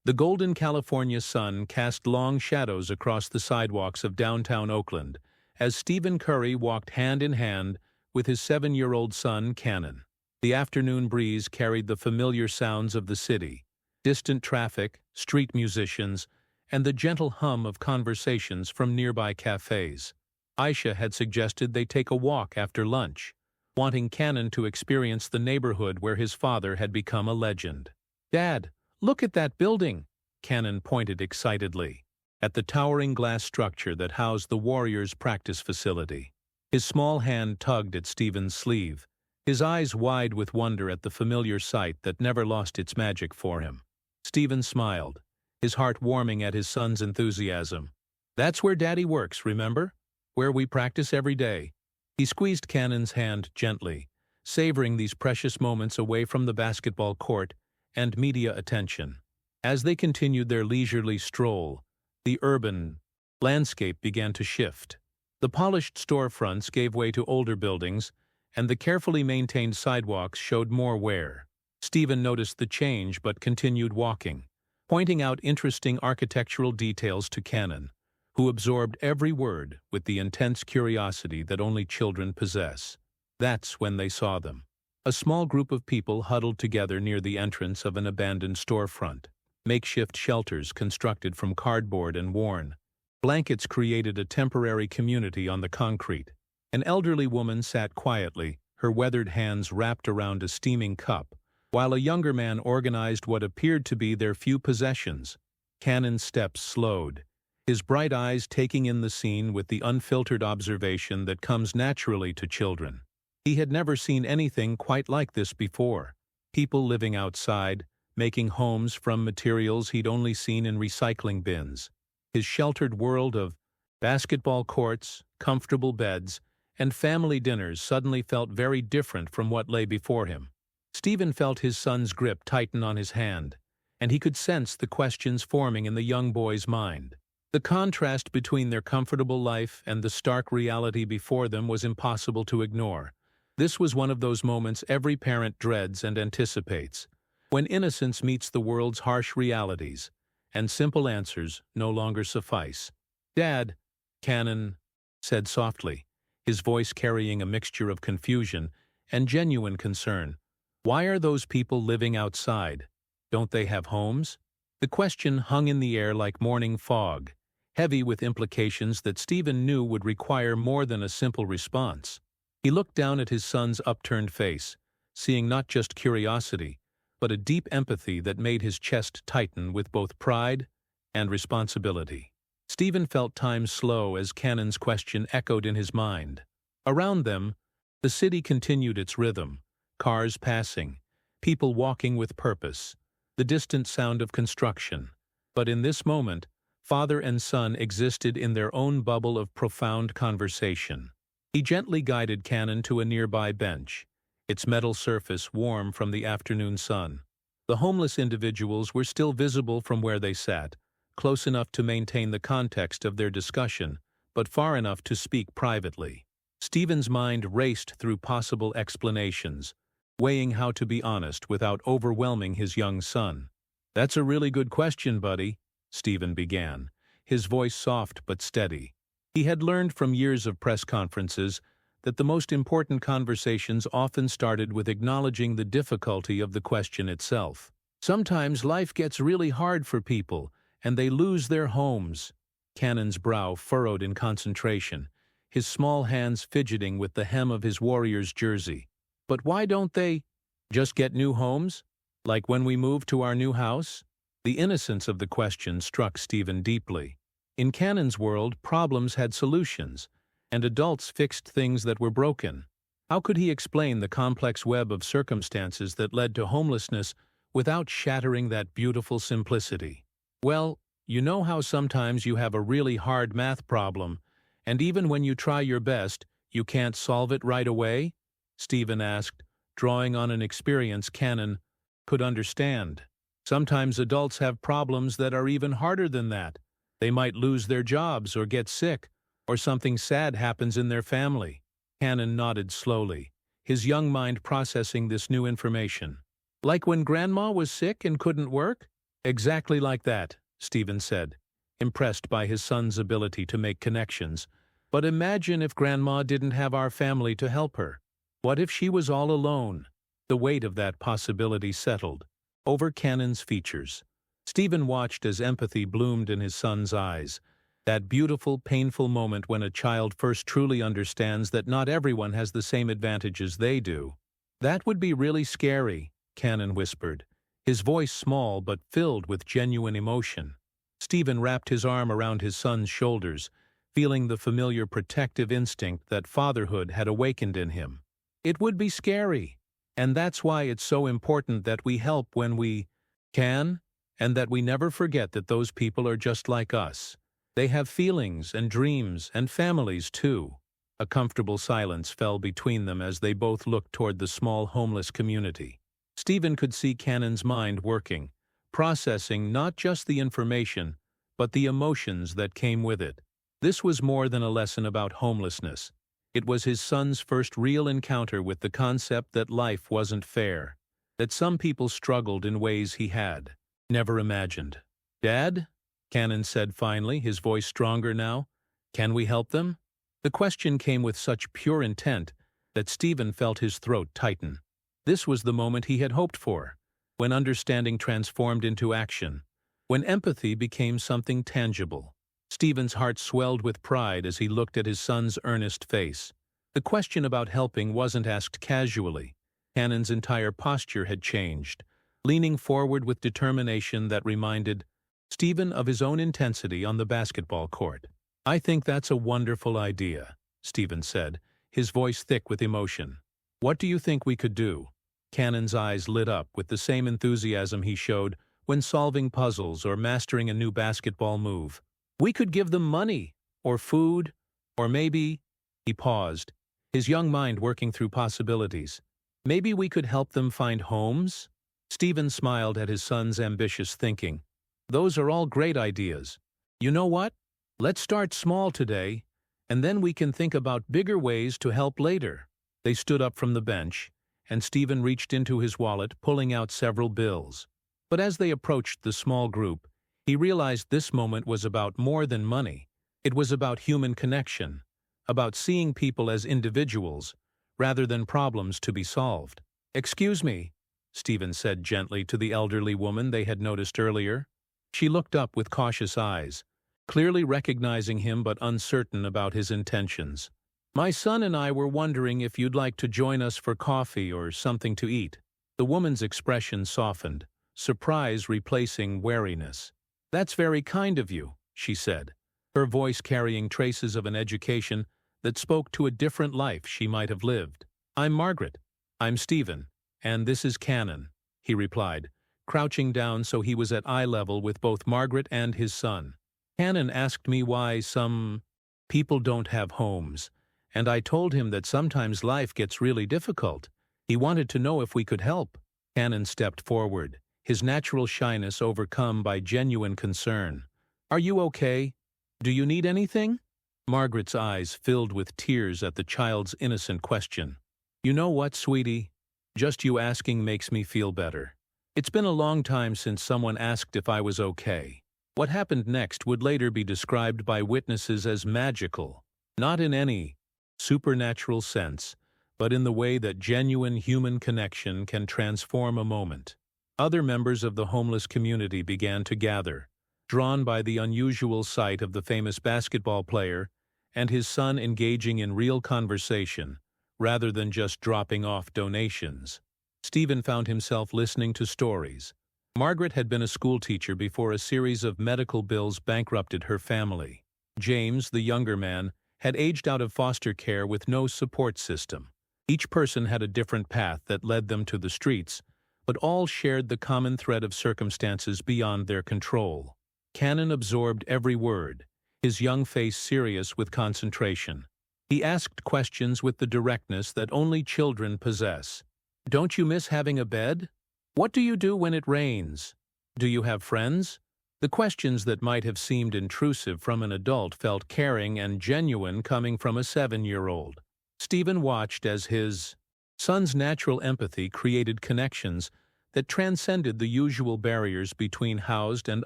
The golden California sun cast long shadows across the sidewalks of downtown Oakland as Stephen Curry walked hand in hand with his 7-year-old son, Cannon. The afternoon breeze carried the familiar sounds of the city, distant traffic, street musicians, and the gentle hum of conversations from nearby cafes. Aisha had suggested they take a walk after lunch, wanting Cannon to experience the neighborhood where his father had become a legend. "Dad, look at that building!" Cannon pointed excitedly at the towering glass structure that housed the Warriors' practice facility. His small hand tugged at Stephen's sleeve, his eyes wide with wonder at the familiar sight that never lost its magic for him. Stephen smiled, his heart warming at his son's enthusiasm. "That's where Daddy works, remember? Where we practice every day." He squeezed Cannon's hand gently, savoring these precious moments away from the basketball court and media attention. As they continued their leisurely stroll, the urban landscape began to shift. The polished storefronts gave way to older buildings, and the carefully maintained sidewalks showed more wear. Stephen noticed the change but continued walking, pointing out interesting architectural details to Cannon, who absorbed every word with the intense curiosity that only children possess. That's when they saw them. A small group of people huddled together near the entrance of an abandoned storefront. Makeshift shelters constructed from cardboard and worn blankets created a temporary community on the concrete. An elderly woman sat quietly, her weathered hands wrapped around a steaming cup, while a younger man organized what appeared to be their few possessions. Cannon's steps slowed, his bright eyes taking in the scene with the unfiltered observation that comes naturally to children. He had never seen anything quite like this before. People living outside, making homes from materials he'd only seen in recycling bins. His sheltered world of basketball courts, comfortable beds, and family dinners suddenly felt very different from what lay before him. Stephen felt his son's grip tighten on his hand, and he could sense the questions forming in the young boy's mind. The contrast between their comfortable life and the stark reality before them was impossible to ignore. This was one of those moments every parent dreads and anticipates, when innocence meets the world's harsh realities, and simple answers no longer suffice. "Dad," Cannon said softly, his voice carrying a mixture of confusion and genuine concern. "Why are those people living outside? Don't they have homes?" The question hung in the air like morning fog, heavy with implications that Stephen knew would require more than a simple response. He looked down at his son's upturned face, seeing not just curiosity, but a deep empathy that made his chest tighten with both pride and responsibility. Stephen felt time slow as Cannon's question echoed in his mind. Around them, the city continued its rhythm, cars passing, people walking with purpose, the distant sound of construction. But in this moment, father and son existed in their own bubble of profound conversation. He gently guided Cannon to a nearby bench, its metal surface warm from the afternoon sun. The homeless individuals were still visible from where they sat, close enough to maintain the context of their discussion, but far enough to speak privately. Stephen's mind raced through possible explanations, weighing how to be honest without overwhelming his young son. "That's a really good question, buddy," Stephen began, his voice soft but steady. He had learned from years of press conferences that the most important conversations often started with acknowledging the difficulty of the question itself. "Sometimes life gets really hard for people, and they lose their homes." Cannon's brow furrowed in concentration, his small hands fidgeting with the hem of his Warriors jersey. "But why don't they just get new homes? Like when we move to our new house?" The innocence of the question struck Stephen deeply. In Cannon's world, problems had solutions, and adults fixed things that were broken. How could he explain the complex web of circumstances that led to homelessness without shattering that beautiful simplicity? "Well, you know how sometimes you have a really hard math problem, and even when you try your best, you can't solve it right away?" Stephen asked, drawing on an experience Cannon could understand. "Sometimes adults have problems that are even harder than that. They might lose their jobs or get sick, or something sad happens in their family." Cannon nodded slowly, his young mind processing this new information. "Like when Grandma was sick and couldn't work?" Exactly like that, Stephen said, impressed by his son's ability to make connections. But imagine if Grandma didn't have our family to help her. What if she was all alone? The weight of that possibility settled over Cannon's features. Stephen watched as empathy bloomed in his son's eyes, that beautiful, painful moment when a child first truly understands that not everyone has the same advantages they do. That would be really scary, Cannon whispered, his voice small but filled with genuine emotion. Stephen wrapped his arm around his son's shoulders, feeling the familiar protective instinct that fatherhood had awakened in him. It would be scary, and that's why it's so important that we help when we can, and that we never forget that those people are just like us. They have feelings and dreams and families too. A comfortable silence fell between them as they both looked toward the small homeless community. Stephen could see Cannon's mind working, processing not just the information, but the emotions that came with it. This was more than a lesson about homelessness. It was his son's first real encounter with the concept that life wasn't fair, that some people struggled in ways he had never imagined. "Dad?" Cannon said finally, his voice stronger now. "Can we help them?" The question came with such pure intent that Stephen felt his throat tighten. This was the moment he had hoped for, when understanding transformed into action, when empathy became something tangible. Stephen's heart swelled with pride as he looked at his son's earnest face. The question about helping wasn't asked casually. Cannon's entire posture had changed, leaning forward with determination that reminded Stephen of his own intensity on the basketball court. "I think that's a wonderful idea," Stephen said, his voice thick with emotion. "What do you think we could do?" Cannon's eyes lit up with the same enthusiasm he showed when solving puzzles or mastering a new basketball move. "We could give them money, or food, or maybe—" He paused, his young mind working through possibilities. "Maybe we could help them find homes?" Stephen smiled at his son's ambitious thinking. "Those are all great ideas. You know what? Let's start small today, and then we can think about bigger ways to help later." They stood up from the bench, and Stephen reached into his wallet, pulling out several bills. But as they approached the small group, he realized this moment was about more than money. It was about human connection, about seeing people as individuals, rather than problems to be solved. "Excuse me," Stephen said gently to the elderly woman they had noticed earlier. She looked up with cautious eyes, clearly recognizing him but uncertain about his intentions. "My son and I were wondering if you'd like to join us for coffee or something to eat." The woman's expression softened, surprise replacing wariness. "That's very kind of you," she said, her voice carrying traces of an education that spoke to a different life she might have lived. "I'm Margaret. I'm Stephen. And this is Cannon," he replied, crouching down so he was at eye level with both Margaret and his son. "Cannon asked me why some people don't have homes, and I told him that sometimes life gets really difficult. He wanted to know if we could help." Cannon stepped forward, his natural shyness overcome by genuine concern. "Are you okay? Do you need anything?" Margaret's eyes filled with tears at the child's innocent question. "You know what, sweetie? Just you asking makes me feel better. It's been a long time since someone asked if I was okay." What happened next would later be described by witnesses as magical, not in any supernatural sense, but in the way that genuine human connection can transform a moment. Other members of the homeless community began to gather, drawn by the unusual sight of the famous basketball player and his son engaging in real conversation, rather than just dropping off donations. Stephen found himself listening to stories. Margaret had been a schoolteacher before a series of medical bills bankrupted her family. James, the younger man, had aged out of foster care with no support system. Each person had a different path that led them to the streets, but all shared the common thread of circumstances beyond their control. Cannon absorbed every word, his young face serious with concentration. He asked questions with the directness that only children possess. "Don't you miss having a bed? What do you do when it rains? Do you have friends?" The questions that might have seemed intrusive from an adult felt caring and genuine coming from a 7-year-old. Stephen watched as his son's natural empathy created connections that transcended the usual barriers between housed and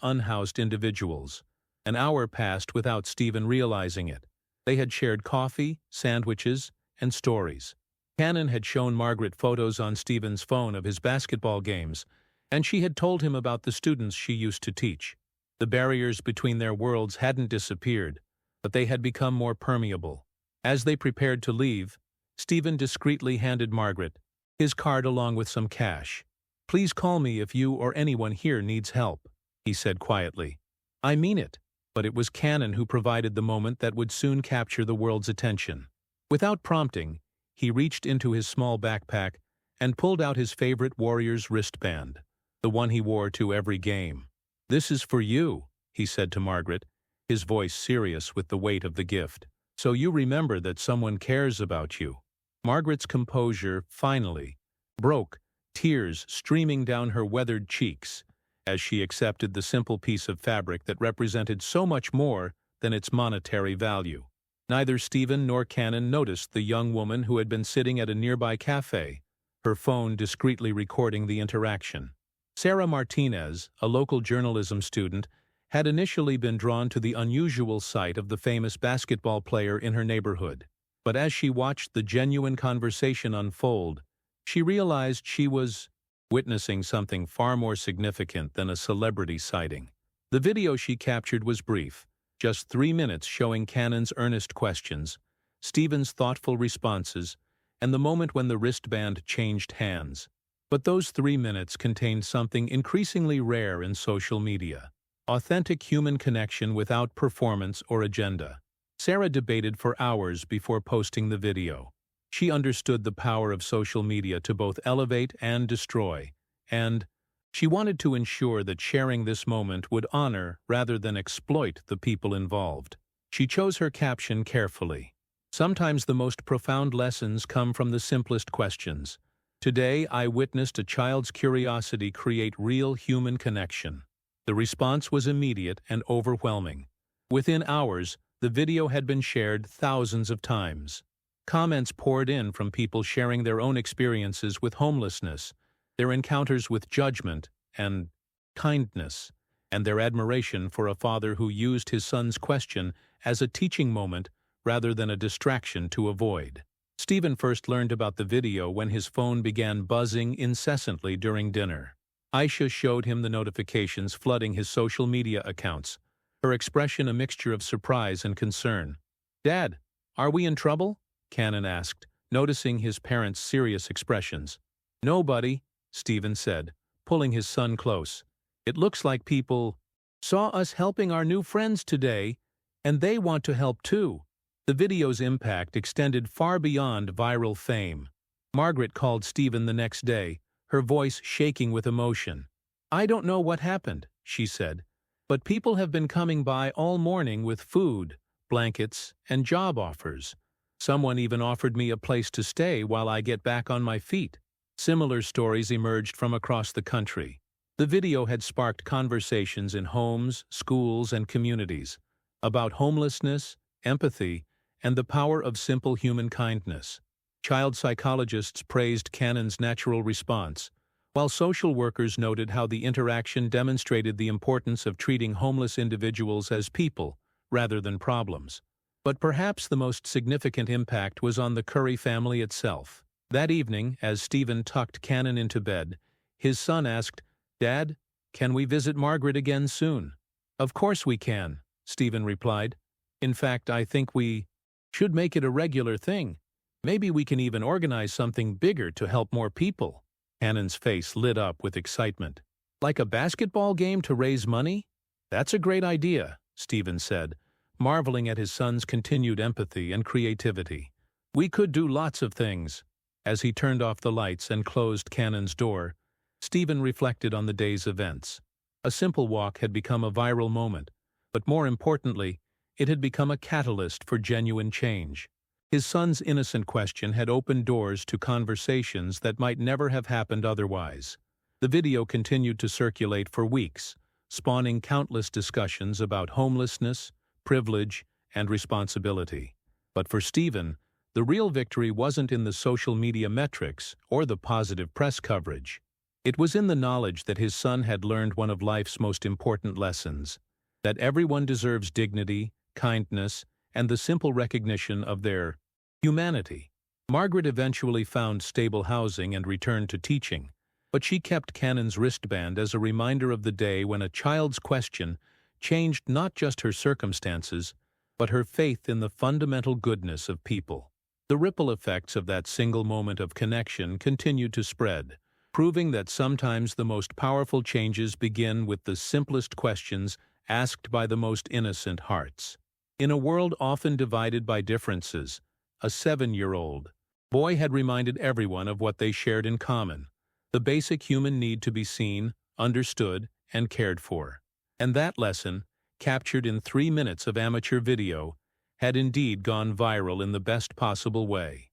unhoused individuals. An hour passed without Stephen realizing it. They had shared coffee, sandwiches, and stories. Cannon had shown Margaret photos on Stephen's phone of his basketball games, and she had told him about the students she used to teach. The barriers between their worlds hadn't disappeared, but they had become more permeable. As they prepared to leave, Stephen discreetly handed Margaret his card along with some cash. "Please call me if you or anyone here needs help," he said quietly. "I mean it." But it was Cannon who provided the moment that would soon capture the world's attention. Without prompting, he reached into his small backpack and pulled out his favorite Warriors wristband, the one he wore to every game. "This is for you," he said to Margaret, his voice serious with the weight of the gift. "So you remember that someone cares about you." Margaret's composure, finally, broke, tears streaming down her weathered cheeks, as she accepted the simple piece of fabric that represented so much more than its monetary value. Neither Stephen nor Cannon noticed the young woman who had been sitting at a nearby cafe, her phone discreetly recording the interaction. Sarah Martinez, a local journalism student, had initially been drawn to the unusual sight of the famous basketball player in her neighborhood. But as she watched the genuine conversation unfold, she realized she was witnessing something far more significant than a celebrity sighting. The video she captured was brief, just 3 minutes, showing Cannon's earnest questions, Stephen's thoughtful responses, and the moment when the wristband changed hands. But those 3 minutes contained something increasingly rare in social media: authentic human connection without performance or agenda. Sarah debated for hours before posting the video. She understood the power of social media to both elevate and destroy, and she wanted to ensure that sharing this moment would honor rather than exploit the people involved. She chose her caption carefully. "Sometimes the most profound lessons come from the simplest questions. Today I witnessed a child's curiosity create real human connection." The response was immediate and overwhelming. Within hours, the video had been shared thousands of times. Comments poured in from people sharing their own experiences with homelessness, their encounters with judgment and kindness, and their admiration for a father who used his son's question as a teaching moment rather than a distraction to avoid. Stephen first learned about the video when his phone began buzzing incessantly during dinner. Aisha showed him the notifications flooding his social media accounts, her expression a mixture of surprise and concern. "Dad, are we in trouble?" Cannon asked, noticing his parents' serious expressions. "No, buddy," Stephen said, pulling his son close. "It looks like people saw us helping our new friends today, and they want to help too." The video's impact extended far beyond viral fame. Margaret called Stephen the next day, her voice shaking with emotion. "I don't know what happened," she said, "but people have been coming by all morning with food, blankets, and job offers. Someone even offered me a place to stay while I get back on my feet." Similar stories emerged from across the country. The video had sparked conversations in homes, schools, and communities about homelessness, empathy, and the power of simple human kindness. Child psychologists praised Cannon's natural response, while social workers noted how the interaction demonstrated the importance of treating homeless individuals as people rather than problems. But perhaps the most significant impact was on the Curry family itself. That evening, as Stephen tucked Cannon into bed, his son asked, "Dad, can we visit Margaret again soon?" "Of course we can," Stephen replied. "In fact, I think we should make it a regular thing. Maybe we can even organize something bigger to help more people." Cannon's face lit up with excitement. "Like a basketball game to raise money?" "That's a great idea," Stephen said, marveling at his son's continued empathy and creativity. "We could do lots of things." As he turned off the lights and closed Cannon's door, Stephen reflected on the day's events. A simple walk had become a viral moment, but more importantly, it had become a catalyst for genuine change. His son's innocent question had opened doors to conversations that might never have happened otherwise. The video continued to circulate for weeks, spawning countless discussions about homelessness, privilege, and responsibility. But for Stephen, the real victory wasn't in the social media metrics or the positive press coverage. It was in the knowledge that his son had learned one of life's most important lessons, that everyone deserves dignity, kindness, and the simple recognition of their humanity. Margaret eventually found stable housing and returned to teaching, but she kept Cannon's wristband as a reminder of the day when a child's question changed not just her circumstances, but her faith in the fundamental goodness of people. The ripple effects of that single moment of connection continued to spread, proving that sometimes the most powerful changes begin with the simplest questions asked by the most innocent hearts. In a world often divided by differences, a 7-year-old boy had reminded everyone of what they shared in common, the basic human need to be seen, understood, and cared for. And that lesson, captured in 3 minutes of amateur video, had indeed gone viral in the best possible way.